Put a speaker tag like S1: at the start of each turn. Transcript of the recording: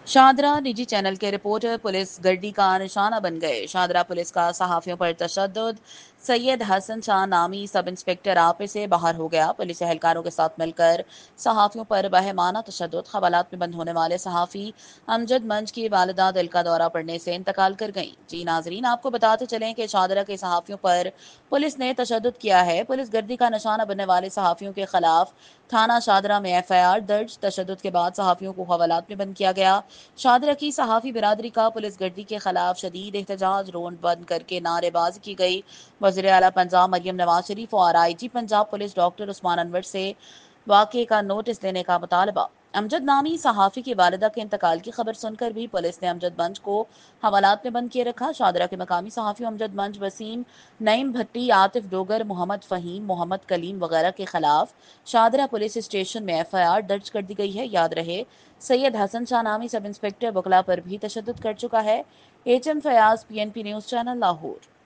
S1: शाहदरा निजी चैनल के reporter police गर्दी का निशाना बन गए। शाहदरा पुलिस का सहाफियों पर तशद्दुद। सैयद हसन शाह नामी सब इंस्पेक्टर आपे से बाहर हो गया। पुलिस एहलकारों के साथ मिलकर सहाफियों पर बहमाना तशद्दुद। खवालात में बंद होने वाले सहाफ़ी अमजद मंज की वालिदा दिल का दौरा पड़ने से इंतकाल कर गईं। जी नाजरीन, आपको बताते चलें कि शाहदरा के सहाफियों पर पुलिस ने तशद्दुद किया है। पुलिस गर्दी का निशाना बनने वाले सहाफियों के खिलाफ थाना शाहदरा में FIR दर्ज। तशद्दुद के बाद सहाफियों को हवालात में बंद किया गया। शाहदरा की सहाफ़ी बिरादरी का पुलिस गर्दी के खिलाफ शदीद एहतजाज। रोड बंद करके नारेबाजी की गई। वज़ीर आला पंजाब मरियम नवाज शरीफ और IG Punjab police doctor Usman Anwar से वाक़े का नोटिस देने का मुतालबा। अमजद नामी सहाफ़ी की वालिदा के इंतकाल की खबर सुनकर भी पुलिस ने अमजद मंज को हवालात में बंद किए रखा। शाहदरा के मकामी सहाफ़ियों अमजद मंज, वसीम, नईम भट्टी, आतिफ डोगर, मोहम्मद फ़हीम, मोहम्मद कलीम वगैरह के खिलाफ शाहदरा पुलिस स्टेशन में FIR दर्ज कर दी गई है। याद रहे, सैयद हसन शाह नामी सब इंस्पेक्टर बुकला पर भी तशद्दुद कर चुका है। HM Fayaz, PNP news channel, Lahore.